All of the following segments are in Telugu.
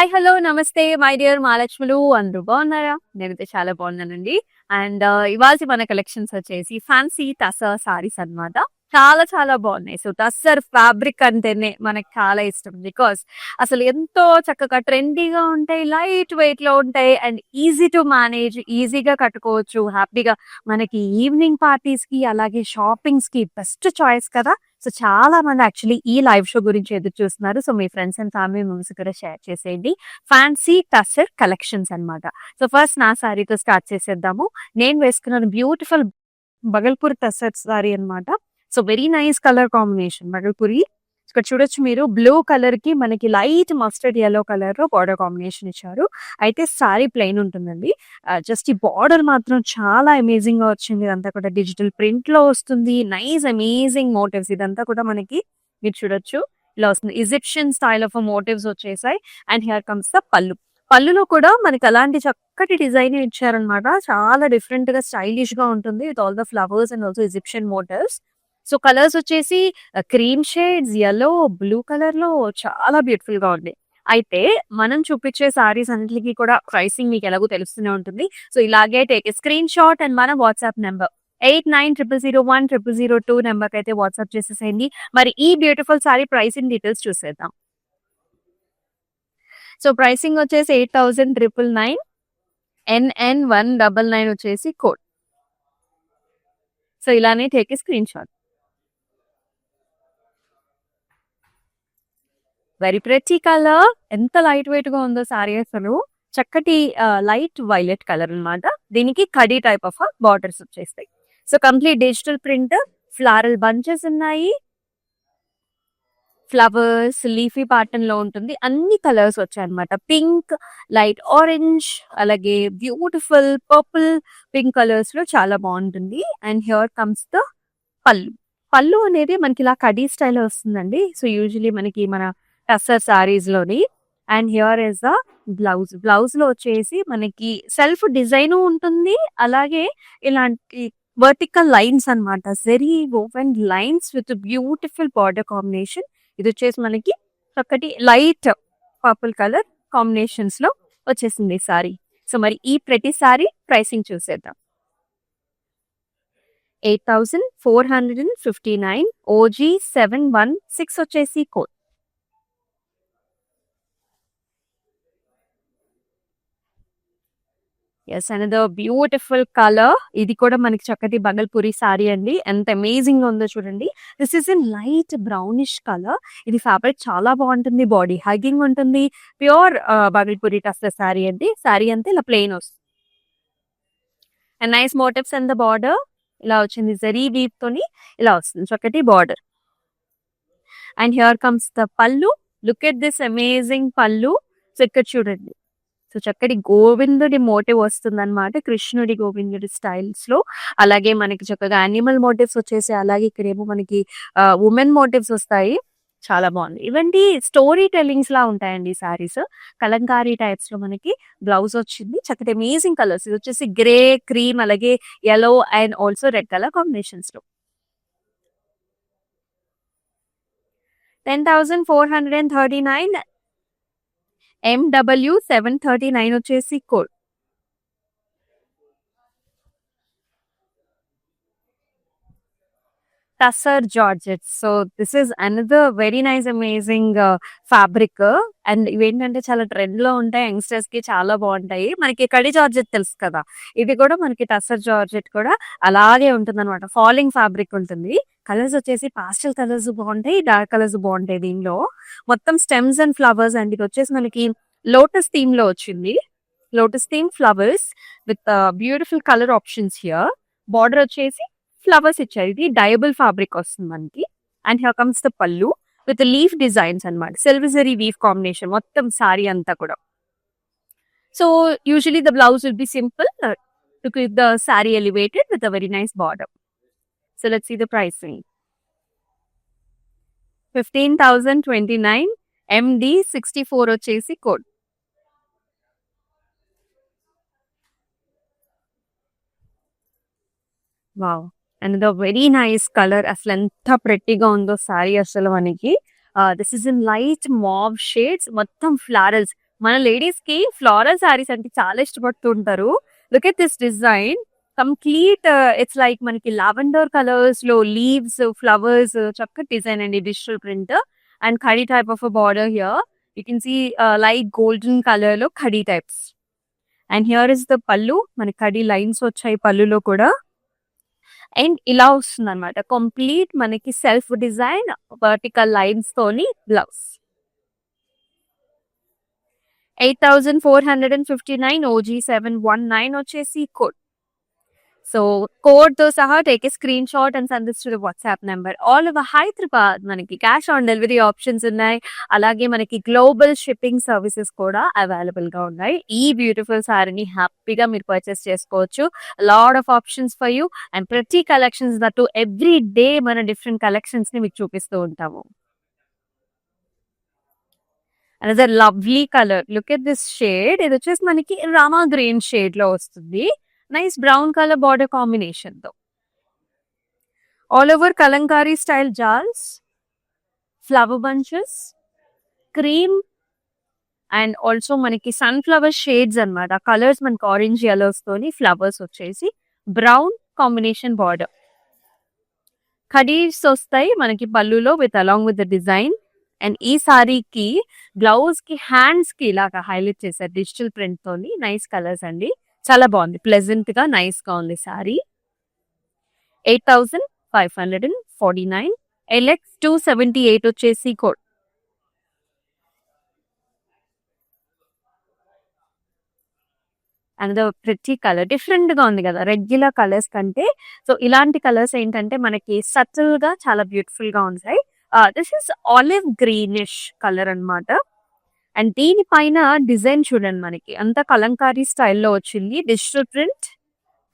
హాయ్! హలో! నమస్తే మై డియర్ మహాలక్ష్ములు అందరూ బాగున్నారా? నేనైతే చాలా బాగున్నానండి. అండ్ ఇవాల్టి మన కలెక్షన్స్ వచ్చేసి ఫ్యాన్సీ టసర్ సారీస్ అన్నమాట. చాలా చాలా బాగున్నాయి. సో, టస్సర్ ఫ్యాబ్రిక్ అంటేనే మనకు చాలా ఇష్టం. బికాజ్ అసలు ఎంతో చక్కగా ట్రెండీగా ఉంటాయి. లైట్ వెయిట్‌లో ఉంటాయి. And easy to manage. ఈజీగా కట్టుకోవచ్చు. హ్యాపీగా మనకి ఈవినింగ్ పార్టీస్‌కి అలాగే షాపింగ్స్‌కి బెస్ట్ చాయిస్ కదా! సో, చాలా మంది యాక్చువల్లీ ఈ లైవ్ షో గురించి ఎదురు చూస్తున్నారు. So, me friends and family members కూడా షేర్ చేసేయండి. ఫ్యాన్సీ టస్సర్ కలెక్షన్స్ అన్నమాట. సో, ఫస్ట్ నా సారీతో స్టార్ట్ చేసేద్దాము. నేను వేసుకున్నాను బ్యూటిఫుల్ బగల్పూర్ టస్సర్ సారీ అన్నమాట. So, very nice colour combination Bhagalpuri. ఇక్కడ చూడొచ్చు మీరు బ్లూ కలర్‌కి మనకి లైట్ మస్టర్డ్ యెల్లో కలర్‌లో బోర్డర్ కాంబినేషన్ ఇచ్చారు. అయితే సారీ ప్లెయిన్ ఉంటుందండి. జస్ట్ ఈ బార్డర్ మాత్రం చాలా అమేజింగ్‌గా వచ్చింది. ఇదంతా కూడా డిజిటల్ ప్రింట్‌లో వస్తుంది. నైస్ అమేజింగ్ మోటివ్స్ ఇదంతా కూడా మనకి మీరు చూడొచ్చు. ఇలా వస్తుంది. ఈజిప్షియన్ స్టైల్ ఆఫ్ మోటివ్స్ వచ్చేసాయి. అండ్ హియర్ కమ్స్ ద పల్లు. పల్లులో కూడా మనకి అలాంటి చక్కటి డిజైన్ ఇచ్చారన్నమాట. చాలా డిఫరెంట్‌గా స్టైలిష్‌గా ఉంటుంది. With all the flowers and also Egyptian motifs. So, colours వచ్చేసి క్రీమ్ షేడ్స్, యెల్లో, బ్లూ కలర్‌లో చాలా బ్యూటిఫుల్‌గా ఉంది. అయితే మనం చూపించే సారీస్ అన్నిట్లికి కూడా ప్రైసింగ్ మీకు ఎలాగో తెలుస్తూనే ఉంటుంది. సో, ఇలాగే take a screen shot and మన వాట్సాప్ నంబర్ 8900010002 నంబర్‌కైతే వాట్సాప్ చేసేసేయండి. మరి ఈ బ్యూటిఫుల్ సారీ ప్రైసింగ్ డీటెయిల్స్ చూసేద్దాం. సో, ప్రైసింగ్ వచ్చేసి 8,999 NN199 వచ్చేసి కోడ్. సో, ఇలానే take a screen shot. Very pretty colour. ఎంత లైట్ వెయిట్‌గా ఉందో సారీ అసలు. చక్కటి లైట్ వైలెట్ కలర్ అన్నమాట. దీనికి కడీ టైప్ ఆఫ్ బార్డర్స్ వచ్చేస్తాయి. So, complete digital print, floral bunches ఉన్నాయి. ఫ్లవర్స్, లీఫీ ప్యాటర్న్‌లో ఉంటుంది. అన్ని కలర్స్ వచ్చాయన్నమాట. పింక్, లైట్ ఆరెంజ్, అలాగే బ్యూటిఫుల్ పర్పుల్, పింక్ కలర్స్‌లో చాలా బాగుంటుంది. అండ్ హియర్ కమ్స్ ద పల్లు. పల్లు అనేది మనకి ఇలా కడీ స్టైల్‌లో వస్తుందండి. సో, యూజువల్లీ మనకి మన టస్సర్ సారీస్‌లోని. And here is the blouse. బ్లౌజ్‌లో వచ్చేసి మనకి సెల్ఫ్ డిజైను ఉంటుంది. అలాగే ఇలాంటి వర్టికల్ లైన్స్ అన్నమాట. Zari woven lines with beautiful border combination. ఇది వచ్చేసి మనకి చక్కటి లైట్ పర్పుల్ కలర్ కాంబినేషన్స్‌లో వచ్చేసింది ఈ సారీ. సో, మరి ఈ ప్రతి సారీ ప్రైసింగ్ చూసేద్దాం. 8,459 OG716 వచ్చేసి code. Yes. Another beautiful colour. ఇది కూడా మనకి చక్కటి బగల్పూరి సారీ అండి. ఎంత అమేజింగ్‌గా ఉందో చూడండి. This is in light brownish colour. ఇది ఫ్యాబ్రిక్ చాలా బాగుంటుంది. బాడీ హగ్గింగ్ ఉంటుంది. ప్యూర్ బగల్పూరి టస్సర్ సారీ అండి. సారీ అంతా ఇలా ప్లెయిన్ వస్తుంది. And nice motifs and the border ఇలా వచ్చింది. జరీ వీవ్ తోని ఇలా వస్తుంది. చక్కటి border. And here comes the pallu. Look at this amazing pallu. So, ఇక్కడ చూడండి. సో, చక్కటి గోవిందుడి మోటివ్ వస్తుందన్నమాట. కృష్ణుడి, గోవిందుడి స్టైల్స్‌లో. అలాగే మనకి చక్కగా యానిమల్ మోటివ్స్ వచ్చేసి అలాగే ఇక్కడేమో మనకి వుమెన్ మోటివ్స్ వస్తాయి. చాలా బాగుంది. ఇవండి స్టోరీ టెల్లింగ్స్‌లా ఉంటాయండి ఈ సారీస్. కలంకారీ టైప్స్‌లో మనకి బ్లౌజ్ వచ్చింది. చక్కటి అమేజింగ్ కలర్స్. ఇది వచ్చేసి గ్రే, క్రీమ్ అలాగే yellow and also red colour కాంబినేషన్స్‌లో. 10,439 MW739 వచ్చేసి code. Tussar georgette. So, this is another very nice amazing fabric. And ఇవేంటంటే చాలా ట్రెండ్‌లో ఉంటాయి. యంగ్‌స్టర్స్‌కి చాలా బాగుంటాయి. మనకి కడి జార్జెట్ తెలుసు కదా! ఇది కూడా మనకి టస్సర్ జార్జెట్ కూడా అలాగే ఉంటుందన్నమాట. ఫాలింగ్ ఫ్యాబ్రిక్ ఉంటుంది. కలర్స్ వచ్చేసి పాస్టల్ కలర్స్ బాగుంటాయి. డార్క్ కలర్స్ బాగుంటాయి దీనిలో. మొత్తం స్టెమ్స్ అండ్ ఫ్లవర్స్ అండ్ ఇది వచ్చేసి మనకి లోటస్ థీమ్‌లో వచ్చింది. Lotus theme flowers with beautiful colour options here. Border వచ్చేసి ఫ్లవర్స్ ఇచ్చారు. ఇది డయబుల్ ఫ్యాబ్రిక్ వస్తుంది మనకి. And here comes the pallu with leaf designs అన్నమాట. సిల్వర్ జరీ వీవ్ కాంబినేషన్ మొత్తం సారీ అంతా కూడా. So, usually the blouse will be simple to keep the sari elevated with a very nice border. So, let's see the pricing. 15,029 MD64 వచ్చేసి కోడ్. Wow! Another very nice colour. అసలెంత ప్రెట్టీగా ఉందో సారీ అసలు మనకి. This is in light mauve shades. మొత్తం ఫ్లారల్స్. మన లేడీస్ కి ఫ్లోరల్ సారీస్ అంటే చాలా ఇష్టపడుతూ ఉంటారు. Look at this design. Complete it's like మనకి లావెండర్ కలర్స్ లో లీవ్స్, ఫ్లవర్స్, చక్కటి డిజైన్ అండి, డిజిటల్ ప్రింట్ అండ్ ఖడీ type of border here. You can see light golden colour లో ఖడీ types. And here is the pallu. మనకి ఖడీ లైన్స్ వచ్చాయి పళ్ళులో కూడా. అండ్ ఇలా వస్తుంది అనమాట కంప్లీట్ మనకి సెల్ఫ్ డిజైన్ వర్టికల్ లైన్స్ తోని బ్లౌజ్. 8459 OG719 వచ్చేసి కోడ్. సో కోడ్ తో సహా take a screenshot and send this to the WhatsApp number. All over Hyderabad మనకి క్యాష్ ఆన్ డెలివరీ ఆప్షన్స్ ఉన్నాయి. అలాగే మనకి గ్లోబల్ షిప్పింగ్ సర్వీసెస్ కూడా అవైలబుల్ గా ఉన్నాయి. ఈ బ్యూటిఫుల్ సారీని హ్యాపీగా మీరు పర్చేస్ చేసుకోవచ్చు. Lot of options for you and ప్రతి కలెక్షన్స్ దట్టు ఎవ్రీ డే మన డిఫరెంట్ కలెక్షన్స్ ని మీకు చూపిస్తూ ఉంటాము. Another lovely colour. Look at this shade. ఇది వచ్చేసి మనకి రామా గ్రీన్ షేడ్ లో వస్తుంది. Nice brown colour border combination తో. All over kalamkari style jaals, flower bunches, cream and also మనకి సన్ఫ్లవర్ షేడ్స్ అన్నమాట. కలర్స్ మనకి ఆరెంజ్ ఎల్లోస్ తోని ఫ్లవర్స్ వచ్చేసి బ్రౌన్ కాంబినేషన్ బార్డర్. ఖడీస్ వస్తాయి మనకి పళ్ళులో with along with the design. And ఈ సారీకి బ్లౌజ్ కి హ్యాండ్స్ కి ఇలాగా హైలైట్ చేశారు డిజిటల్ ప్రింట్ తోని. నైస్ కలర్స్ అండి, చాలా బాగుంది, ప్లెజెంట్ గా నైస్ గా ఉంది సారీ. 8549 LX278 వచ్చేసి కోడ్. అండ్ ప్రతి కలర్ డిఫరెంట్ గా ఉంది కదా రెగ్యులర్ కలర్స్ కంటే. సో ఇలాంటి కలర్స్ ఏంటంటే మనకి సటిల్ గా చాలా బ్యూటిఫుల్ గా ఉంటాయి. This is olive greenish colour అన్నమాట. అండ్ దీనిపైన డిజైన్ చూడండి, మనకి అంత కలంకారీ స్టైల్లో వచ్చింది. Digital print,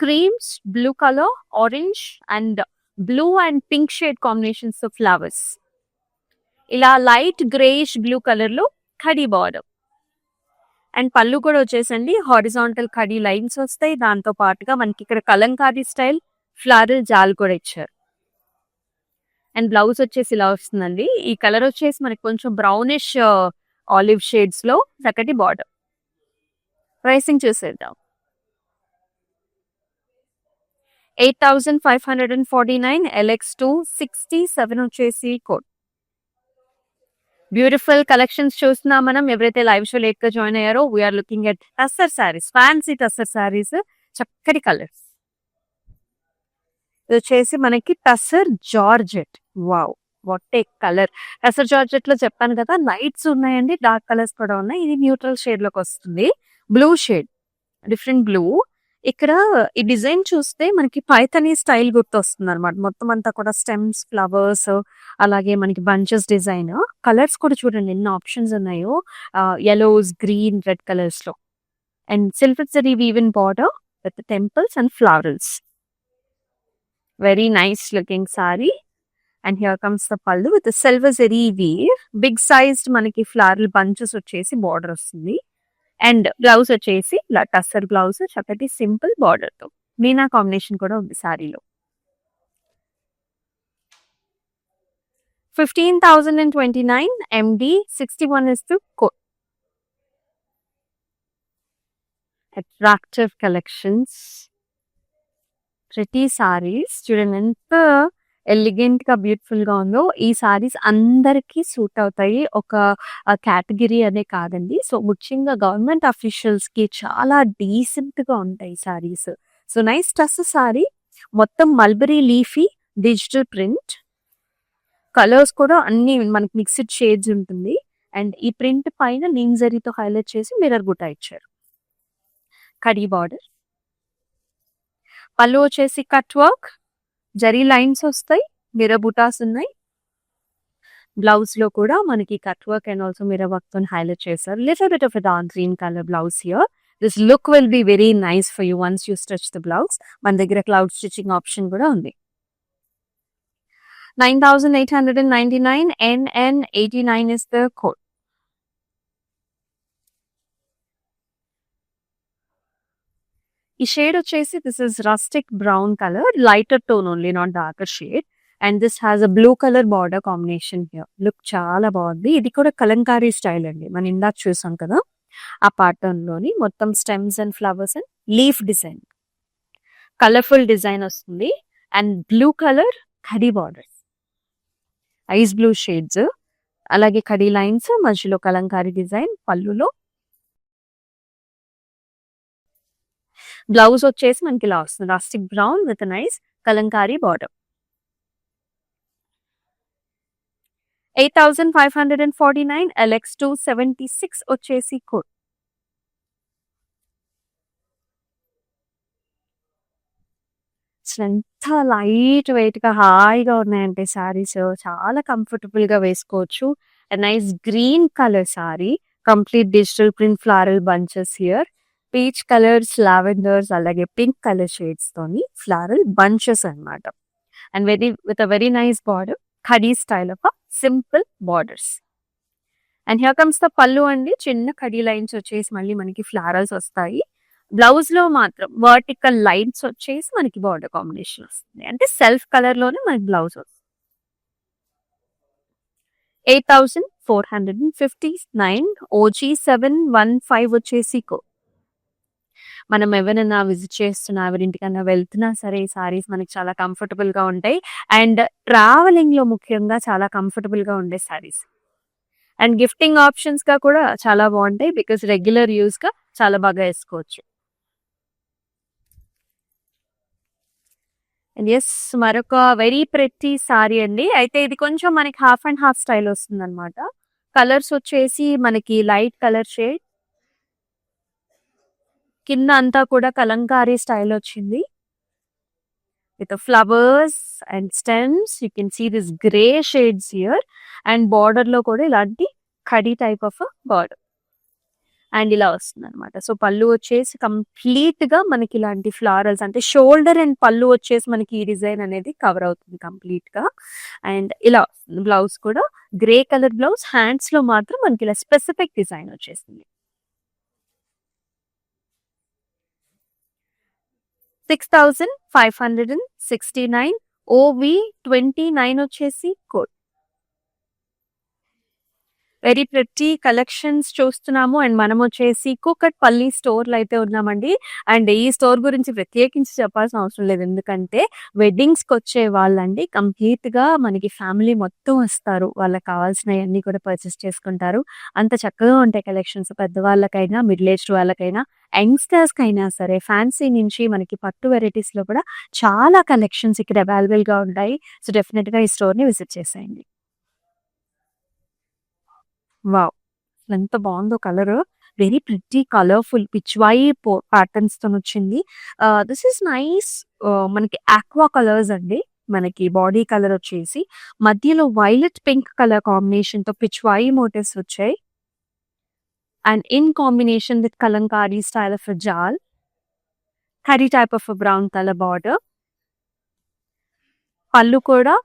creams, blue colour, orange and blue and pink shade combinations of flowers. ఇలా లైట్ గ్రేయిష్ బ్లూ కలర్ లో ఖడీ బార్డర్. అండ్ పళ్ళు కూడా వచ్చేసండి హారిజాంటల్ ఖడీ లైన్స్ వస్తాయి. దాంతో పాటుగా మనకి ఇక్కడ కలంకారీ స్టైల్ ఫ్లారల్ జాల్ కూడా ఇచ్చారు. అండ్ బ్లౌజ్ వచ్చేసి ఇలా వస్తుందండి. ఈ కలర్ వచ్చేసి మనకి కొంచెం బ్రౌనిష్ ఆలివ్ షేడ్స్ లో చక్కటి బార్డర్. ప్రైసింగ్ చూసేద్దాం. 8549 LX267 వచ్చేసి కోడ్. బ్యూటిఫుల్ కలెక్షన్స్ చూస్తున్నాం మనం. ఎవరైతే లైవ్ షో లేట్ గా జాయిన్ అయ్యారో we're looking at tussar saris, fancy tussar saris, చక్కటి కలర్స్. ఇది వచ్చేసి మనకి tussar georgette. Wow, what a colour. Tussar georgette లో చెప్పాను కదా లైట్స్ ఉన్నాయండి, డార్క్ కలర్స్ కూడా ఉన్నాయి. ఇది న్యూట్రల్ షేడ్ లోకి వస్తుంది, బ్లూ షేడ్, డిఫరెంట్ బ్లూ. ఇక్కడ ఈ డిజైన్ చూస్తే మనకి పైథనీ స్టైల్ గుర్తొస్తుంది అనమాట. మొత్తం అంతా కూడా స్టెమ్స్, ఫ్లవర్స్, అలాగే మనకి బంచెస్ డిజైన్. కలర్స్ కూడా చూడండి ఎన్ని ఆప్షన్స్ ఉన్నాయో, yellows, గ్రీన్, రెడ్ కలర్స్ లో. And silver zari woven border with temples and flowers. Very nice looking sari. And here comes the pallu with silver zari weave. Big sized మనకి ఫ్లవర్ బంచెస్ వచ్చేసి బార్డర్ వస్తుంది. అండ్ బ్లౌజ్ వచ్చేసి టస్సర్ బ్లౌజ్, చక్కటి సింపుల్ బార్డర్ తో మీనా కాంబినేషన్ కూడా ఉంది సారీలో. 15,029 MD61 is the code. Attractive collections. ప్రతి సారీస్ చూడండి ఎంత ఎలిగెంట్ గా బ్యూటిఫుల్ గా ఉందో. ఈ సారీస్ అందరికీ సూట్ అవుతాయి, ఒక కేటగిరీ అనే కాదండి. సో ముఖ్యంగా గవర్నమెంట్ అఫీషియల్స్ కి చాలా డీసెంట్ గా ఉంటాయి సారీస్. సో నైస్ టస్ సారీ, మొత్తం mulberry leafy digital print. Colours కూడా అన్ని మనకి మిక్స్డ్ షేడ్స్ ఉంటుంది. అండ్ ఈ ప్రింట్ పైన నీమ్ జరీతో హైలైట్ చేసి మిర్రర్ బుట్ట ఇచ్చారు. కడీ బార్డర్. పళ్ళు వచ్చేసి కట్ వర్క్, జరీ లైన్స్ వస్తాయి, మిర్రర్ బుటాస్ ఉన్నాయి. బ్లౌజ్ లో కూడా మనకి cut work and also mirror work తో హైలైట్ చేశారు. Little bit of dark green colour blouse here. This look will be very nice for you once you stitch the blouse. మన దగ్గర క్లౌడ్ స్టిచింగ్ ఆప్షన్ కూడా ఉంది. 9,899 NN89 is the code. ఈ షేడ్ వచ్చేసి this is rustic brown colour, lighter tone only, not darker shade. And this has a blue colour border combination here. Look చాలా బాగుంది. ఇది కూడా కలంకారీ స్టైల్ అండి, మనం ఇందాక చూసాం కదా. ఆ pattern లోని మొత్తం stems and flowers and leaf design, colourful design వస్తుంది. అండ్ బ్లూ కలర్ ఖడీ బార్డర్, ఐస్ బ్లూ షేడ్స్, అలాగే ఖడీ లైన్స్, మధ్యలో కలంకారీ డిజైన్ పళ్ళులో. బ్లౌజ్ వచ్చేసి మనకి ఇలా వస్తుంది, rustic brown with nice Kalamkari border. 8,549 LX276 వచ్చేసి కోడ్. ఎంత లైట్ వెయిట్ గా హాయిగా ఉన్నాయంటే శారీస్, చాలా కంఫర్టబుల్ గా వేసుకోవచ్చు. Nice green colour sorry, complete digital print floral bunches here, peach colours, lavenders, అలాగే పింక్ కలర్ షేడ్స్ తోని ఫ్లారల్ బంచెస్ అన్నమాట. And with a very nice border, khadi style of simple borders. And here comes the పళ్ళు అండి, చిన్న ఖడీ లైన్స్ వచ్చేసి మళ్ళీ మనకి ఫ్లారల్స్ వస్తాయి. బ్లౌజ్ లో మాత్రం వర్టికల్ లైన్స్ వచ్చేసి మనకి బార్డర్ కాంబినేషన్ వస్తుంది, అంటే సెల్ఫ్ కలర్ లోనే మనకి బ్లౌజ్ వస్తుంది. 8,459 OG715 వచ్చేసి కో. మనం ఎవరైనా విజిట్ చేస్తున్నా, ఎవరింటికన్నా వెళ్తున్నా సరే ఈ సారీస్ మనకి చాలా కంఫర్టబుల్ గా ఉంటాయి. అండ్ ట్రావెలింగ్ లో ముఖ్యంగా చాలా కంఫర్టబుల్ గా ఉండే సారీస్. అండ్ గిఫ్టింగ్ ఆప్షన్స్ గా కూడా చాలా బాగుంటాయి, బికాస్ రెగ్యులర్ యూస్ గా చాలా బాగా వేసుకోవచ్చు. అండ్ ఎస్, మరొక వెరీ ప్రెట్టి సారీ అండి. అయితే ఇది కొంచెం మనకి హాఫ్ అండ్ హాఫ్ స్టైల్ వస్తుంది అనమాట. కలర్స్ వచ్చేసి మనకి లైట్ కలర్ షేడ్, కింద అంతా కూడా కలంకారీ స్టైల్ వచ్చింది with flowers and stems. You can see this grey shades here. And border లో కూడా ఇలాంటి khadi type of border and ఇలా వస్తుంది అనమాట. సో పళ్ళు వచ్చేసి కంప్లీట్ గా మనకి ఇలాంటి ఫ్లారల్స్, అంటే షోల్డర్ అండ్ పళ్ళు వచ్చేసి మనకి ఈ డిజైన్ అనేది కవర్ అవుతుంది కంప్లీట్ గా. అండ్ ఇలా వస్తుంది బ్లౌజ్ కూడా, గ్రే కలర్ బ్లౌజ్. హ్యాండ్స్ లో మాత్రం మనకి ఇలా స్పెసిఫిక్ డిజైన్ వచ్చేసింది. 6,569 OV29 వచ్చేసి కోడ్. వెరీ ప్రెట్టి కలెక్షన్స్ చూస్తున్నాము. అండ్ మనం వచ్చేసి కూకట్పల్లి స్టోర్ లో అయితే ఉన్నామండి. అండ్ ఈ స్టోర్ గురించి ప్రత్యేకించి చెప్పాల్సిన అవసరం లేదు, ఎందుకంటే వెడ్డింగ్స్ కి వచ్చే వాళ్ళండి కంప్లీట్ గా మనకి ఫ్యామిలీ మొత్తం వస్తారు, వాళ్ళకి కావాల్సినవన్నీ కూడా పర్చేస్ చేసుకుంటారు. అంత చక్కగా ఉంటాయి కలెక్షన్స్, పెద్దవాళ్ళకైనా మిడిల్ ఏజ్డ్ వాళ్ళకైనా యంగ్స్టర్స్ కైనా సరే. ఫ్యాన్సీ నుంచి మనకి పట్టు వెరైటీస్ లో కూడా చాలా కలెక్షన్స్ ఇక్కడ అవైలబుల్ గా ఉంటాయి. సో డెఫినెట్ గా ఈ స్టోర్ ని విజిట్ చేసేయండి. వావ్! ఎంత బాగుందో colour, very pretty colourful Pichwai patterns తో వచ్చింది. This is nice. మనకి ఆక్వా కలర్స్ అండి, మనకి బాడీ కలర్ వచ్చేసి మధ్యలో వైలెట్ పింక్ కలర్ కాంబినేషన్ తో పిచ్వాయి మోటివ్స్ వచ్చాయి. And in combination with kalamkari style of jaal, curry type of brown colour border. Pallu కూడా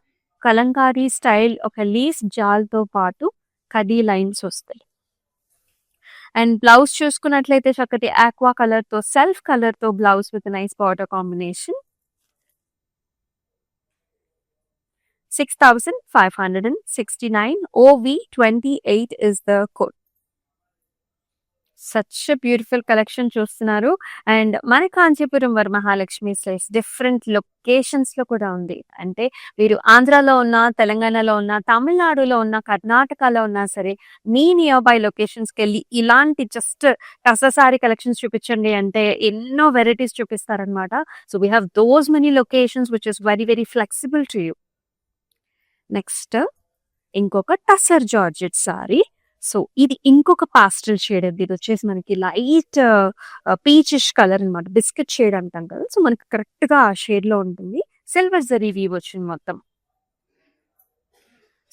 కలంకారీ స్టైల్ ఒక లీస్ జాల్ తో పాటు కడీ లైన్స్ వస్తాయి. అండ్ బ్లౌజ్ చూసుకున్నట్లయితే చక్కటి ఆక్వా కలర్ తో, సెల్ఫ్ కలర్ తో blouse with nice border combination. 6,569 OV28 is the code. Such beautiful collection చూస్తున్నారు. అండ్ మన Kanchipuram Varamahalakshmi silks different locations లో కూడా ఉంది. అంటే మీరు ఆంధ్రాలో ఉన్న, తెలంగాణలో ఉన్న, తమిళనాడులో ఉన్న, కర్ణాటకలో ఉన్నా సరే, మీ నియర్ బై లొకేషన్స్కి వెళ్ళి ఇలాంటి జస్ట్ టససారీ కలెక్షన్స్ చూపించండి అంటే ఎన్నో వెరైటీస్ చూపిస్తారనమాట. So we have those many locations which is very very flexible to you. Next ఇంకొక టసర్ జార్జెట్ సారీ. సో ఇది ఇంకొక పాస్టల్ షేడ్ అండి. ఇది వచ్చేసి మనకి లైట్ పీచిష్ కలర్ అనమాట, బిస్కెట్ షేడ్ అంటాం కదా. సో మనకి కరెక్ట్ గా ఆ షేడ్ లో ఉంటుంది. సిల్వర్ జరీ వీవ్ వచ్చింది మొత్తం.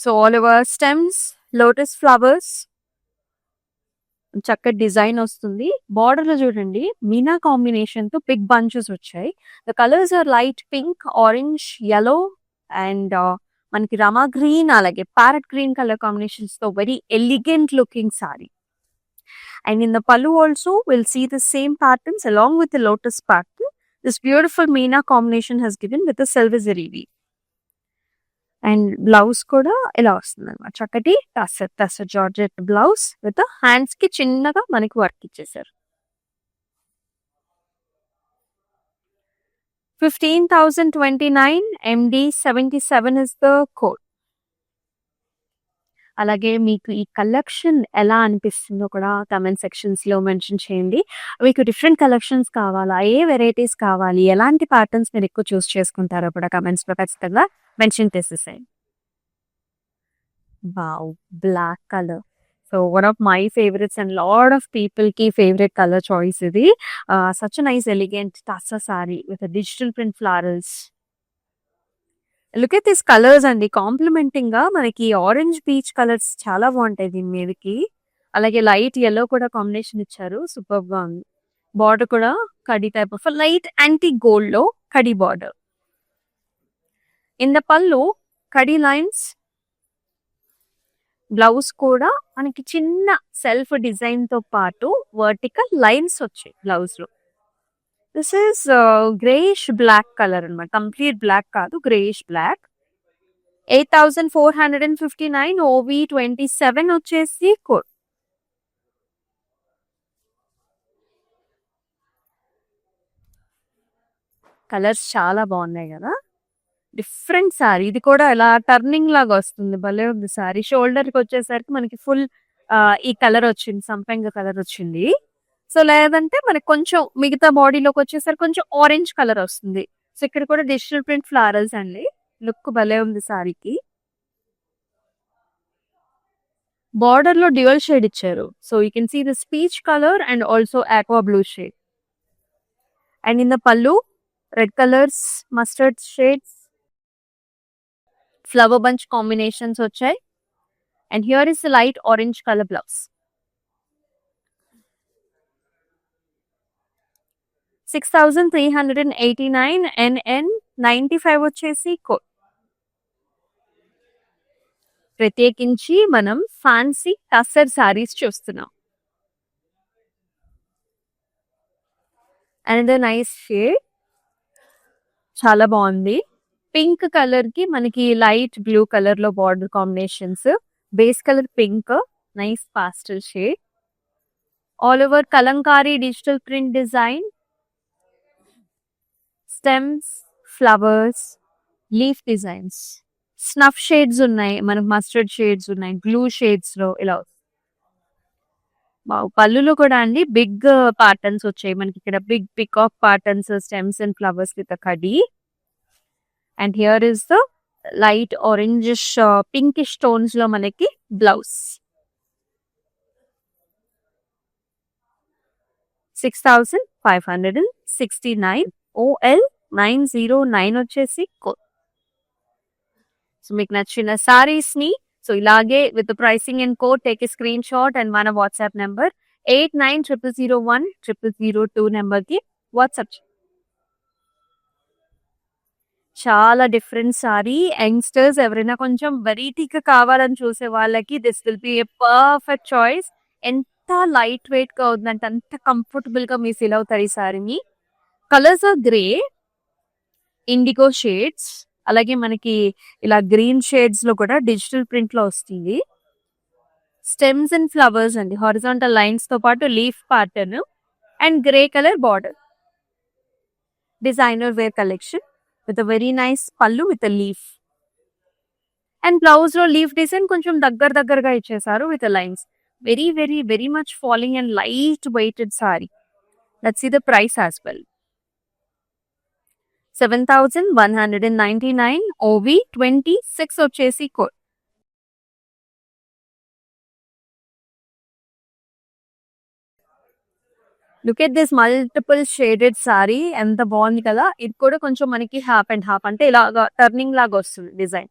So all over stems, lotus flowers, చక్కటి డిజైన్ వస్తుంది. బార్డర్ లో చూడండి మీనా కాంబినేషన్ తో బిగ్ బంచెస్ వచ్చాయి. The colours are light pink, orange, yellow and మనకి రమా గ్రీన్, అలాగే ప్యారెట్ గ్రీన్ కలర్ కాంబినేషన్స్ తో very elegant looking sari. And in the pallu also we'll see the same patterns along with the lotus pattern. This beautiful meena combination has given with the silver zari weave. And blouse కూడా ఇలా వస్తుంది అనమాట. చక్కటి tussar georgette blouse with hands కి చిన్నగా మనకి వర్క్ ఇచ్చేసారు. 15,029 MD77 ఇస్ ద కోడ్. అలాగే మీకు ఈ కలెక్షన్ ఎలా అనిపిస్తుందో కూడా కామెంట్ సెక్షన్స్‌లో మెన్షన్ చేయండి. మీకు డిఫరెంట్ కలెక్షన్స్ కావాలా? ఏ వెరైటీస్ కావాలి? ఎలాంటి ప్యాటర్న్స్ మీరు ఎక్కువ చూస్ చేసుకుంటారో కూడా కామెంట్స్‌లో ఖచ్చితంగా మెన్షన్ చేసేసేయండి. Wow! Black colour. So, one of my favourites and lot of పీపుల్‌కి ఫేవరెట్ కలర్ చాయిస్ ఇది. Such a nice elegant tussar sari with digital print florals. Look at this colours అండి. కాంప్లిమెంటింగ్‌గా మనకి ఆరెంజ్, పీచ్ కలర్స్ చాలా బావుంటాయి దీని మీదకి. అలాగే లైట్ యెల్లో కూడా కాంబినేషన్ ఇచ్చారు. సూపర్బ్‌గా ఉంది. బార్డర్ కూడా khadi type of light antique గోల్డ్‌లో కడీ బార్డర్. ఇన్ ద పల్లు కడీ లైన్స్. బ్లౌజ్ కూడా మనకి చిన్న సెల్ఫ్ డిజైన్‌తో పాటు వర్టికల్ లైన్స్ వచ్చాయి బ్లౌజ్‌లో. This is greyish black colour అన్నమాట. కంప్లీట్ బ్లాక్ కాదు, గ్రేయిష్ బ్లాక్. 8,459 OV27 వచ్చేసి కోడ్. కలర్స్ చాలా బాగున్నాయి కదా. డిఫరెంట్ సారీ. ఇది కూడా ఇలా టర్నింగ్ లాగా వస్తుంది. భలే ఉంది సారీ. షోల్డర్‌కి వచ్చేసరికి మనకి ఫుల్ ఈ కలర్ వచ్చింది. సంపెంగ కలర్ వచ్చింది. సో, లేదంటే మనకి కొంచెం మిగతా బాడీలోకి వచ్చేసరికి కొంచెం ఆరెంజ్ కలర్ వస్తుంది. సో, ఇక్కడ కూడా డిజిటల్ ప్రింట్ ఫ్లారల్స్ అండి. లుక్ భలే ఉంది సారీకి. బార్డర్‌లో డ్యూయల్ షేడ్ ఇచ్చారు. So, you can see this peach colour and also aqua blue shade. And in the pallu red colours, mustard shades, flower bunch combinations వచ్చాయి. And here is the light orange colour blouse. 6,389 NN95 వచ్చేసి కోడ్. ప్రత్యేకించి మనం ఫ్యాన్సీ టస్సర్ సారీస్ చూస్తున్నాం. Another nice shade. చాలా బాగుంది. పింక్ కలర్ కి మనకి లైట్ బ్లూ కలర్ లో border combinations. Base colour pink, nice pastel shade. All over kalamkari digital print design. Stems, flowers, leaf designs. Snuff shades ఉన్నాయి, మనకు మస్టర్డ్ షేడ్స్ ఉన్నాయి, బ్లూ షేడ్స్ లో ఇలా. పళ్ళులో కూడా అండి బిగ్ ప్యాటర్న్స్ వచ్చాయి మనకి. ఇక్కడ big peacock patterns, stems and flowers with khadi. And here is the light orangish pinkish tones లో మనకి బ్లౌజ్. 6,569 OL909 వచ్చేసి కోడ్. సో, మీకు నచ్చిన సారీస్ ని సో ఇలాగే with pricing and code take a screenshot and మన వాట్సాప్ నెంబర్ 8900010002 నెంబర్ కి వాట్సాప్. చాలా డిఫరెంట్ సారీ. యంగ్స్టర్స్ ఎవరైనా కొంచెం వెరైటీగా కావాలని చూసే వాళ్ళకి this will be a perfect choice. ఎంత లైట్ వెయిట్ గా ఉందంటే అంత కంఫర్టబుల్ గా మీరు ఫీల్ అవుతారు ఈ సారీని. Colours are grey, indigo shades, అలాగే మనకి ఇలా గ్రీన్ షేడ్స్ లో కూడా డిజిటల్ ప్రింట్ లో వస్తుంది. స్టెమ్స్ అండ్ ఫ్లవర్స్ అండి, హారిజాంటల్ లైన్స్ తో పాటు leaf pattern and grey colour border. Designer wear collection with very nice pallu with leaf. And blouse లో లీఫ్ డిజైన్ కొంచెం దగ్గరగా ఇచ్చేసారు with lines. Very very very much falling and light weighted sari. Let's see the price as well. 7,199 OV26 వచ్చేసి కోడ్. Look at this multiple shaded sari. ఎంత బాగుంది కదా. ఇది కూడా కొంచెం మనకి హాఫ్ అండ్ హాఫ్ అంటే ఇలాగా టర్నింగ్ లాగా వస్తుంది design.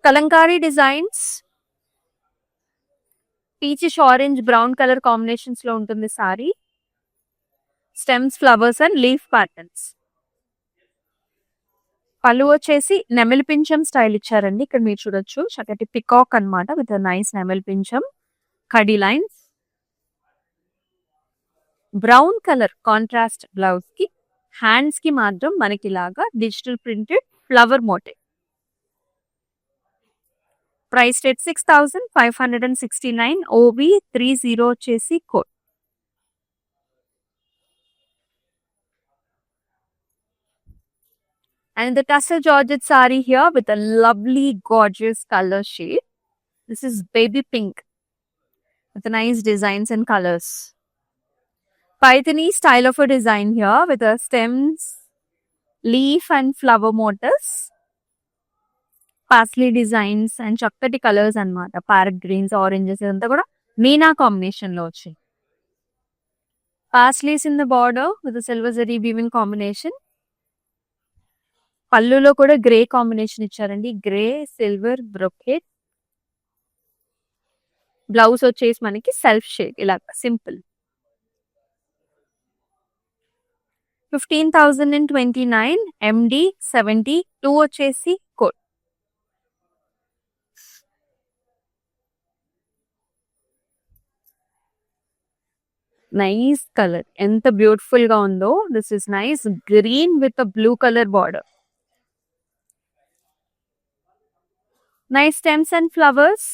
Kalamkari designs, peachish orange brown colour combinations లో ఉంటుంది sorry. Stems, flowers and leaf patterns. పళ్ళు వచ్చేసి నెమలి పింఛం స్టైల్ ఇచ్చారండి. ఇక్కడ మీరు చూడొచ్చు చక్కటి పికాక్ అన్నమాట విత్ నైస్ నెమలి పింఛం, కడీ lines. Brown colour contrast blouse కి హ్యాండ్స్ కి మాత్రం మనకి ఇలాగా digital printed flower motif. Price rate 6569 OB30 వచ్చేసి code. And the tussar georgette saree here with a lovely gorgeous color shade. This is baby pink with nice designs and colors. Paithani style of a design here with a stems, leaf and flower motifs. Parsley designs and chakkati colors annamata. Parrot greens, oranges idantha kuda meena combination lo vachi. Parsleys in the border with a silver zari weaving combination. పళ్ళులో కూడా గ్రే కాంబినేషన్ ఇచ్చారండి. Grey silver brocade. బ్లౌజ్ వచ్చేసి మనకి సెల్ఫ్ షేడ్ ఇలా సింపుల్. 15,029 MD 72 వచ్చేసి కోడ్. నైస్ కలర్, ఎంత బ్యూటిఫుల్ గా ఉందో. This is nice green with blue colour border. Nice stems and flowers.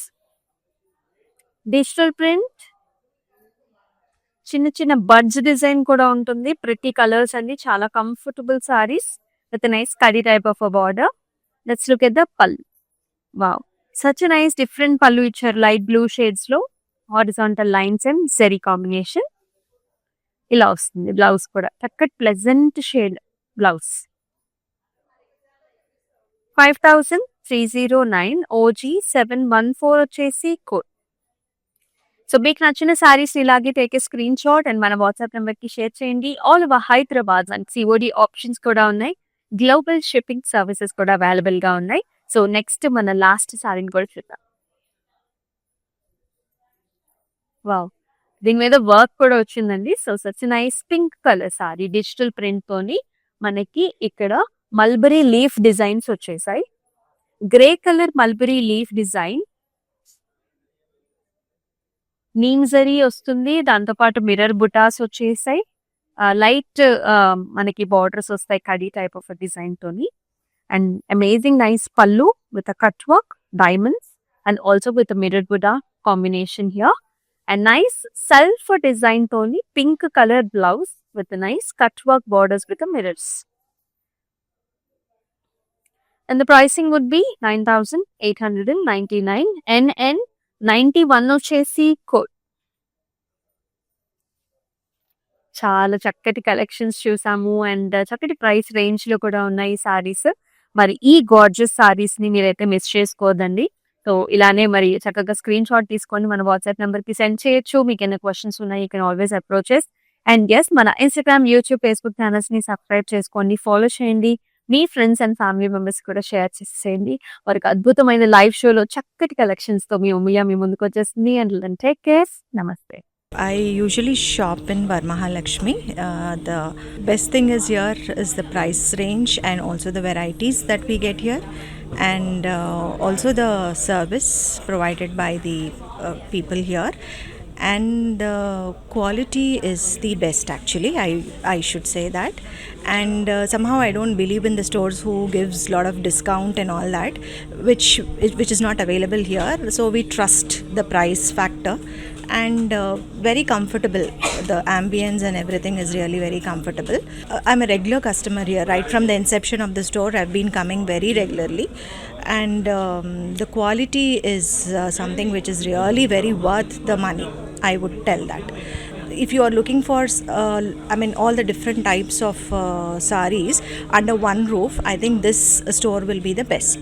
Digital print. చిన్న చిన్న బడ్జ్ డిజైన్ కూడా ఉంటుంది. ప్రిటీ కలర్స్ అండి. చాలా comfortable saris with nice khadi type of a border. Let's look at the pallu. Wow, such nice different pallu ఇచ్చారు. లైట్ బ్లూ షేడ్స్ లో horizontal lines and zari combination ఇలా వస్తుంది. బ్లౌజ్ కూడా చక్కటి ప్లెజెంట్ షేడ్ బ్లౌజ్. 5,309 OG714 వచ్చేసి కోడ్. సో మీకు నచ్చిన సారీస్ ఇలాగే take a screenshot and మన వాట్సాప్ నెంబర్ కి షేర్ చేయండి. All over Hyderabad and COD options కూడా ఉన్నాయి. గ్లోబల్ షిప్పింగ్ సర్వీసెస్ కూడా అవైలబుల్ గా ఉన్నాయి. సో నెక్స్ట్ మన లాస్ట్ సారీని కూడా చూద్దాం. వావ్, దీని మీద వర్క్ కూడా వచ్చిందండి. So such nice pink colour sorry digital print తోని మనకి ఇక్కడ మల్బరీ లీఫ్ డిజైన్స్ వచ్చేసాయి. Grey colour mulberry leaf design, neem zari వస్తుంది. దాంతో పాటు మిర్రర్ బుటాస్ వచ్చేసాయి. లైట్ మనకి బార్డర్స్ వస్తాయి కడీ టైప్ ఆఫ్ డిజైన్ తోని. And amazing nice pallu with cut work, diamonds and also with mirror buta combination here. And nice self design తోని pink colour blouse with nice cut work borders with mirrors. And the pricing would be 9,899 NN 91 వచ్చేసి కోడ్. చాలా చక్కటి కలెక్షన్స్ చూసాము అండ్ చక్కటి ప్రైస్ రేంజ్ లో కూడా ఉన్నాయి సారీస్. మరి ఈ గార్జియస్ సారీస్ ని మీరైతే మిస్ చేసుకోవద్దండి. సో ఇలానే మరి చక్కగా స్క్రీన్ షాట్ తీసుకొని మన వాట్సాప్ నెంబర్ కి సెండ్ చేయొచ్చు. మీకు ఏమైనా క్వశ్చన్స్ ఉన్నాయి, you can always approaches. And yes, మన ఇన్స్టాగ్రామ్, యూట్యూబ్, ఫేస్బుక్ ఛానల్స్ ని సబ్స్క్రైబ్ చేసుకోండి, ఫాలో చేయండి. మీ ఫ్రెండ్స్ అండ్ ఫ్యామిలీ మెంబర్స్ కూడా షేర్ చేసేయండి. వారికి అద్భుతమైన లైవ్ షోలో చక్కటి కలెక్షన్స్ తో మీ ముందుకు వచ్చేస్తుంది. And take care. నమస్తే. I usually shop in Varmahalakshmi. The best thing is here is the price range and also the varieties that we get here, and also the service provided by the people here. And quality is the best, actually. I should say that. And somehow I don't believe in the stores who gives lot of discount and all that, which is not available here. So we trust the price factor. And very comfortable. The ambience and everything is really very comfortable. I'm a regular customer here. Right from the inception of the store, I've been coming very regularly. And the quality is something which is really very worth the money, I would tell that. If you are looking for all the different types of sarees under one roof, I think this store will be the best.